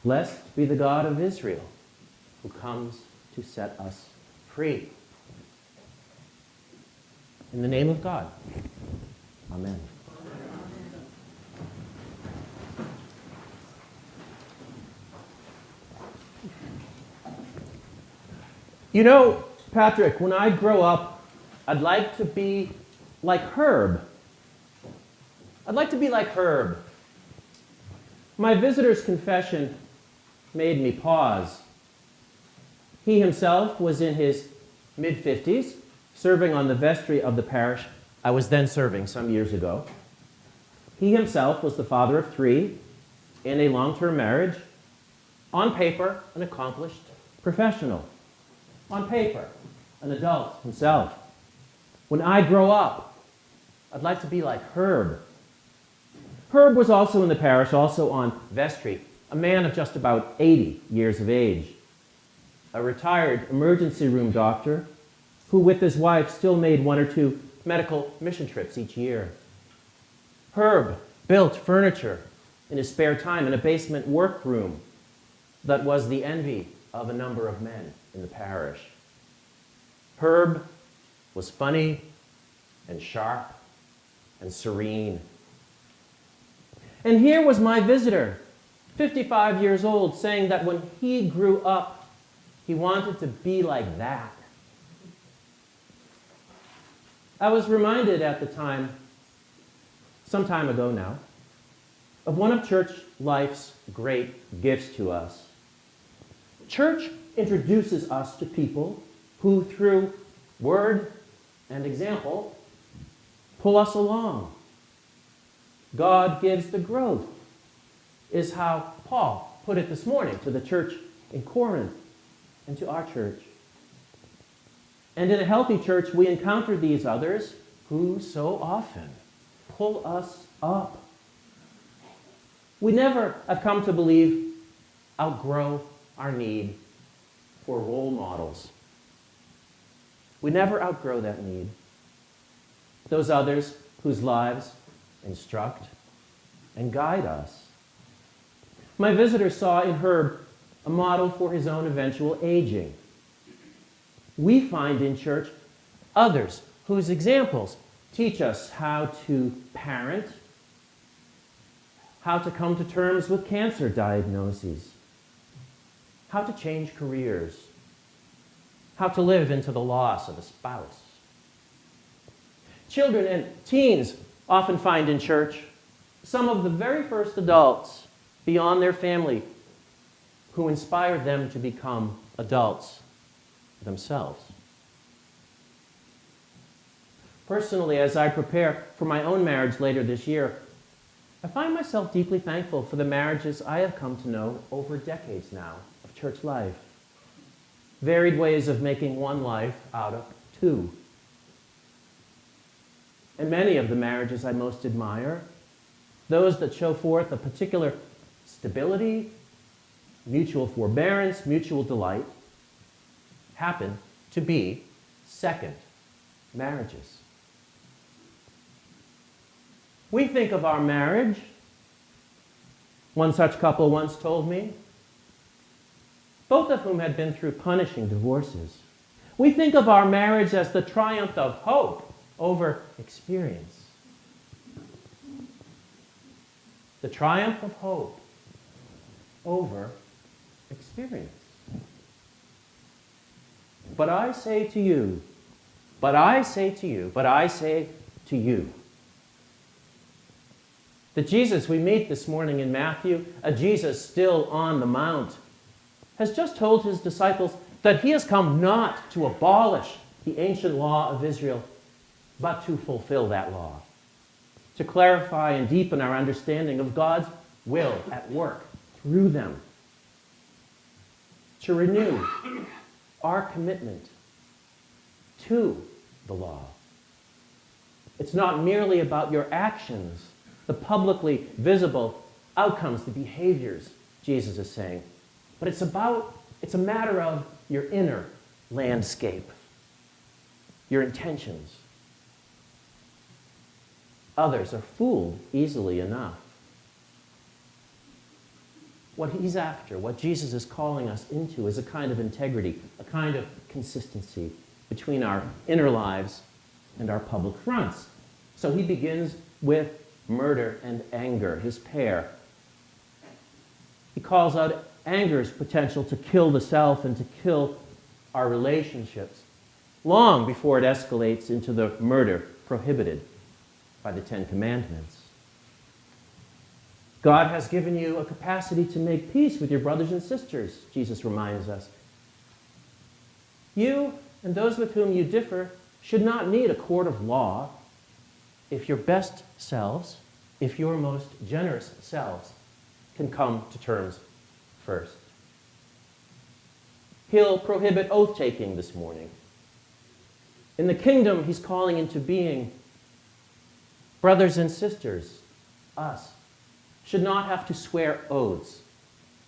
Blessed be the God of Israel, who comes to set us free. In the name of God, amen. You know, Patrick, when I grow up, I'd like to be like Herb. I'd like to be like Herb. My visitor's confession made me pause. He himself was in his mid-50s, serving on the vestry of the parish I was then serving some years ago. He himself was the father of 3 in a long-term marriage. On paper, an accomplished professional. On paper, an adult himself. When I grow up, I'd like to be like Herb. Herb was also in the parish, also on vestry, a man of just about 80 years of age, a retired emergency room doctor who, with his wife, still made 1 or 2 medical mission trips each year. Herb built furniture in his spare time in a basement workroom that was the envy of a number of men in the parish. Herb was funny and sharp and serene. And here was my visitor, 55 years old, saying that when he grew up, he wanted to be like that. I was reminded at the time, some time ago now, of one of church life's great gifts to us. Church introduces us to people who, through word and example, pull us along. God gives the growth, is how Paul put it this morning to the church in Corinth and to our church. And in a healthy church, we encounter these others who so often pull us up. We never have come to believe, outgrow our need for role models. We never outgrow that need. Those others whose lives instruct and guide us. My visitor saw in Herb a model for his own eventual aging. We find in church others whose examples teach us how to parent, how to come to terms with cancer diagnoses, how to change careers, how to live into the loss of a spouse. Children and teens often find in church some of the very first adults beyond their family who inspired them to become adults themselves. Personally, as I prepare for my own marriage later this year, I find myself deeply thankful for the marriages I have come to know over decades now of church life. Varied ways of making one life out of 2. And many of the marriages I most admire, those that show forth a particular stability, mutual forbearance, mutual delight, happen to be second marriages. We think of our marriage, one such couple once told me, both of whom had been through punishing divorces. We think of our marriage as the triumph of hope over experience. The triumph of hope over experience. But I say to you, that Jesus we meet this morning in Matthew, a Jesus still on the mount, has just told his disciples that he has come not to abolish the ancient law of Israel, but to fulfill that law, to clarify and deepen our understanding of God's will at work through them, to renew our commitment to the law. It's not merely about your actions, the publicly visible outcomes, the behaviors, Jesus is saying, but it's a matter of your inner landscape, your intentions. Others are fooled easily enough. What he's after, what Jesus is calling us into, is a kind of integrity, a kind of consistency between our inner lives and our public fronts. So he begins with murder and anger, his pair. He calls out anger's potential to kill the self and to kill our relationships long before it escalates into the murder prohibited by the Ten Commandments. God has given you a capacity to make peace with your brothers and sisters, Jesus reminds us. You and those with whom you differ should not need a court of law if your best selves, if your most generous selves, can come to terms first. He'll prohibit oath-taking this morning. In the kingdom he's calling into being, brothers and sisters, us, should not have to swear oaths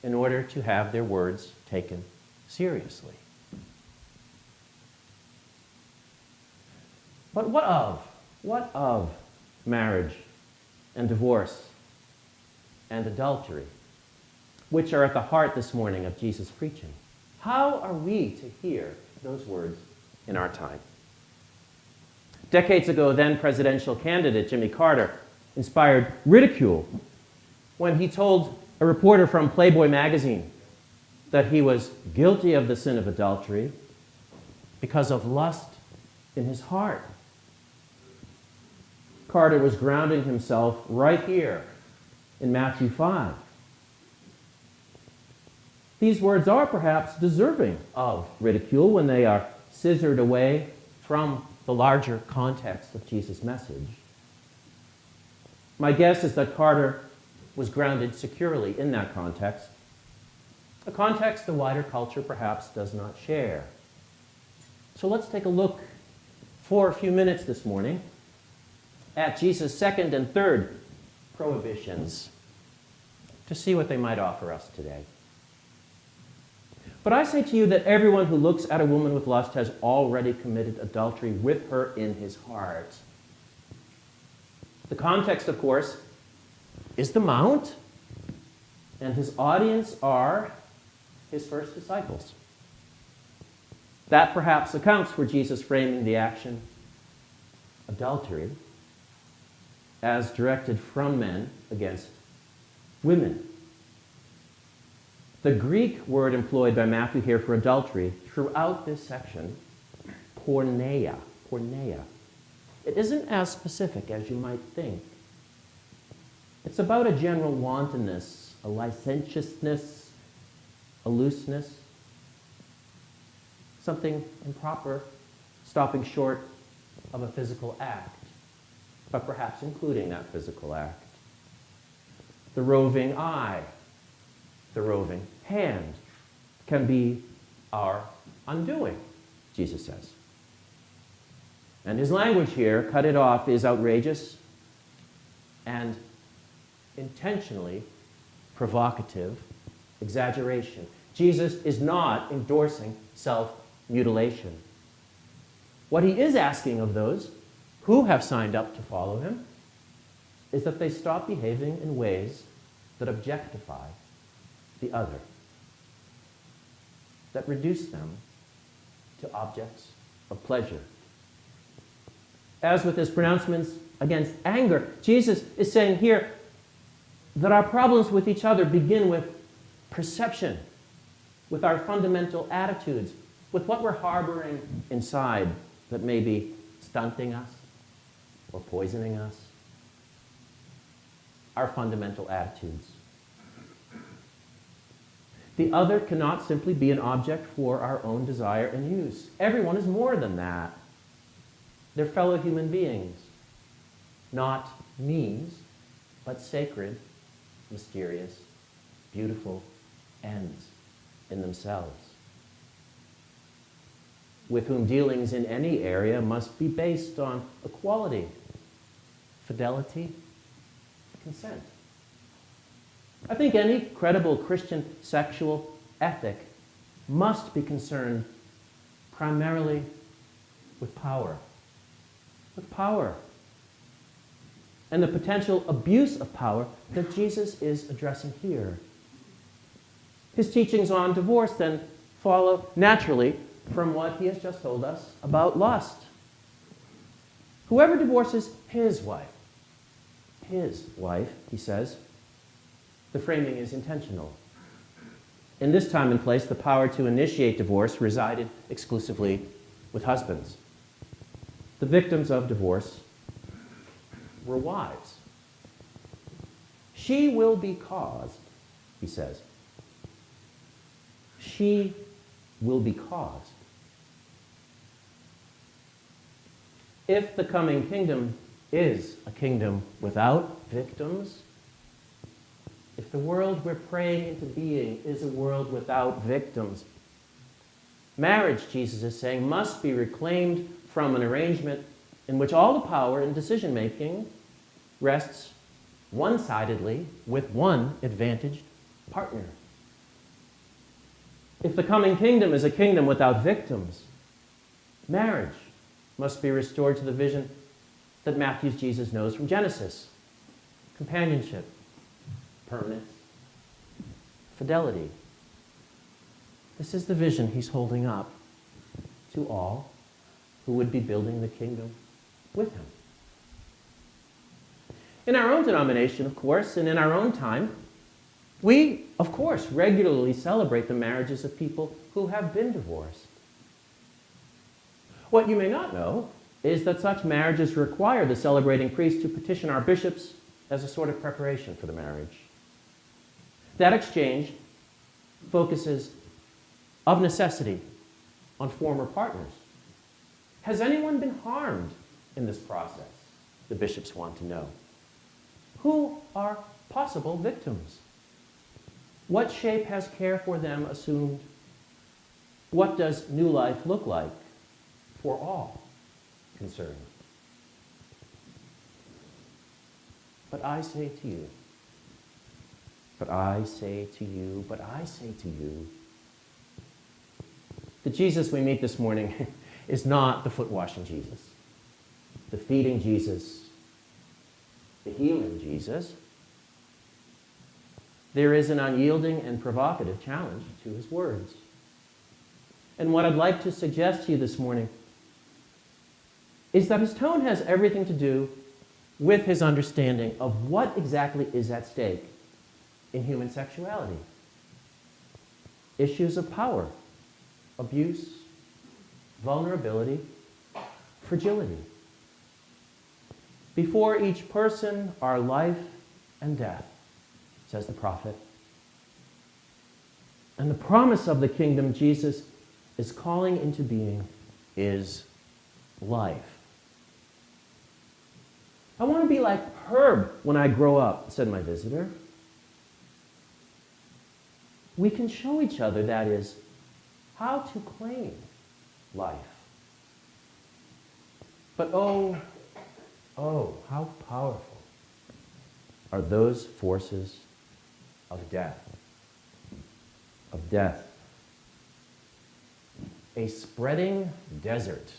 in order to have their words taken seriously. But what of marriage and divorce and adultery, which are at the heart this morning of Jesus' preaching? How are we to hear those words in our time? Decades ago, then presidential candidate Jimmy Carter inspired ridicule when he told a reporter from Playboy magazine that he was guilty of the sin of adultery because of lust in his heart. Carter was grounding himself right here in Matthew 5. These words are perhaps deserving of ridicule when they are scissored away from the larger context of Jesus' message. My guess is that Carter was grounded securely in that context, a context the wider culture perhaps does not share. So let's take a look for a few minutes this morning at Jesus' second and third prohibitions to see what they might offer us today. But I say to you that everyone who looks at a woman with lust has already committed adultery with her in his heart. The context, of course, is the Mount, and his audience are his first disciples. That perhaps accounts for Jesus framing the action, adultery, as directed from men against women. The Greek word employed by Matthew here for adultery throughout this section, porneia. It isn't as specific as you might think. It's about a general wantonness, a licentiousness, a looseness, something improper, stopping short of a physical act, but perhaps including that physical act. The roving eye, the roving hand can be our undoing, Jesus says. And his language here, cut it off, is outrageous and intentionally provocative exaggeration. Jesus is not endorsing self-mutilation. What he is asking of those who have signed up to follow him is that they stop behaving in ways that objectify the other, that reduce them to objects of pleasure. As with his pronouncements against anger, Jesus is saying here that our problems with each other begin with perception, with our fundamental attitudes, with what we're harboring inside that may be stunting us or poisoning us. Our fundamental attitudes. The other cannot simply be an object for our own desire and use. Everyone is more than that. They're fellow human beings, not means, but sacred, mysterious, beautiful ends in themselves, with whom dealings in any area must be based on equality, fidelity, consent. I think any credible Christian sexual ethic must be concerned primarily with power. With power. And the potential abuse of power that Jesus is addressing here. His teachings on divorce then follow naturally from what he has just told us about lust. Whoever divorces his wife, he says, the framing is intentional. In this time and place, the power to initiate divorce resided exclusively with husbands. The victims of divorce were wives. She will be caused, he says. She will be caused. If the coming kingdom is a kingdom without victims, if the world we're praying into being is a world without victims, marriage, Jesus is saying, must be reclaimed from an arrangement in which all the power in decision-making rests one-sidedly with one advantaged partner. If the coming kingdom is a kingdom without victims, marriage must be restored to the vision that Matthew's Jesus knows from Genesis: companionship, permanence, fidelity. This is the vision he's holding up to all who would be building the kingdom with him. In our own denomination, of course, and in our own time, we, of course, regularly celebrate the marriages of people who have been divorced. What you may not know is that such marriages require the celebrating priest to petition our bishops as a sort of preparation for the marriage. That exchange focuses, of necessity, on former partners. Has anyone been harmed in this process? The bishops want to know. Who are possible victims? What shape has care for them assumed? What does new life look like for all concerned? But I say to you, but I say to you, but I say to you, the Jesus we meet this morning is not the foot-washing Jesus, the feeding Jesus, the healing Jesus. There is an unyielding and provocative challenge to his words. And what I'd like to suggest to you this morning is that his tone has everything to do with his understanding of what exactly is at stake in human sexuality. Issues of power, abuse, vulnerability, fragility. Before each person are life and death, says the prophet. And the promise of the kingdom Jesus is calling into being is life. I want to be like Herb when I grow up, said my visitor. We can show each other, that is, how to claim life. But oh, how powerful are those forces of death. Of death. A spreading desert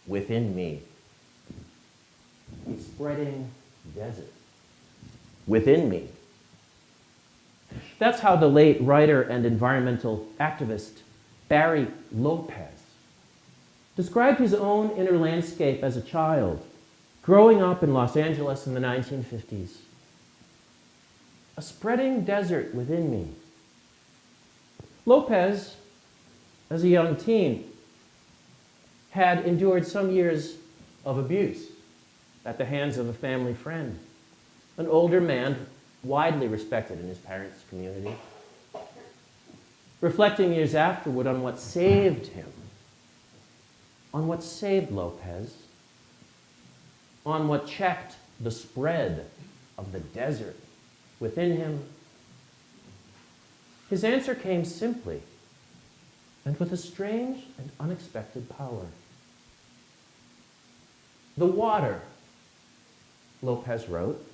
within me. A spreading desert within me. That's how the late writer and environmental activist Barry Lopez described his own inner landscape as a child, growing up in Los Angeles in the 1950s. A spreading desert within me. Lopez, as a young teen, had endured some years of abuse at the hands of a family friend, an older man widely respected in his parents' community. Reflecting years afterward on what saved him, on what saved Lopez, on what checked the spread of the desert within him, his answer came simply and with a strange and unexpected power. The water, Lopez wrote,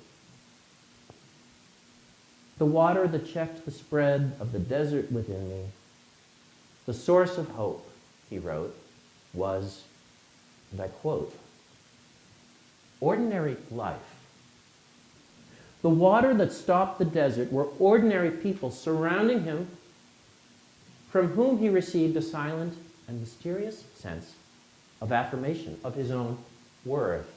the water that checked the spread of the desert within me, the source of hope, he wrote, was, and I quote, ordinary life. The water that stopped the desert were ordinary people surrounding him from whom he received a silent and mysterious sense of affirmation of his own worth.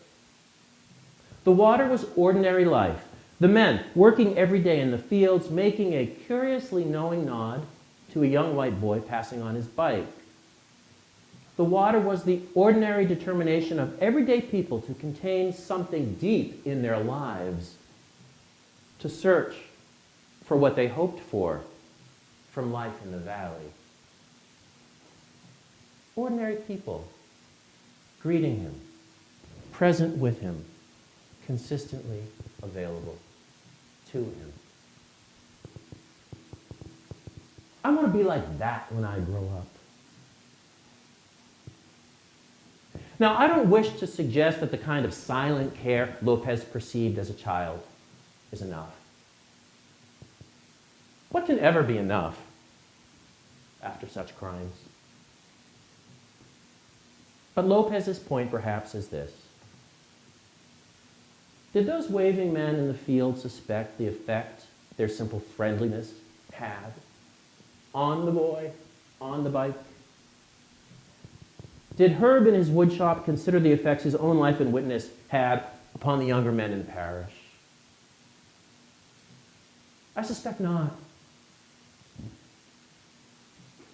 The water was ordinary life. The men working every day in the fields, making a curiously knowing nod to a young white boy passing on his bike. The water was the ordinary determination of everyday people to contain something deep in their lives, to search for what they hoped for from life in the valley. Ordinary people greeting him, present with him, consistently available to him. I want to be like that when I grow up. Now, I don't wish to suggest that the kind of silent care Lopez perceived as a child is enough. What can ever be enough after such crimes? But Lopez's point, perhaps, is this. Did those waving men in the field suspect the effect their simple friendliness had on the boy, on the bike? Did Herb in his woodshop consider the effects his own life and witness had upon the younger men in the parish? I suspect not.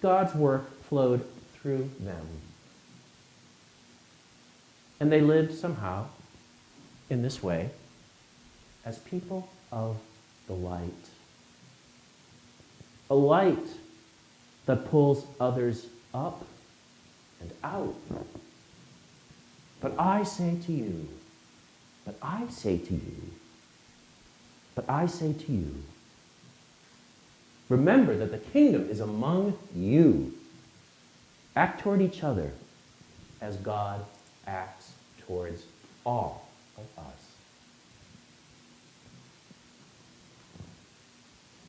God's work flowed through them. And they lived somehow in this way as people of the light. A light that pulls others up and out. But I say to you, but I say to you, but I say to you, remember that the kingdom is among you. Act toward each other as God acts towards all of us.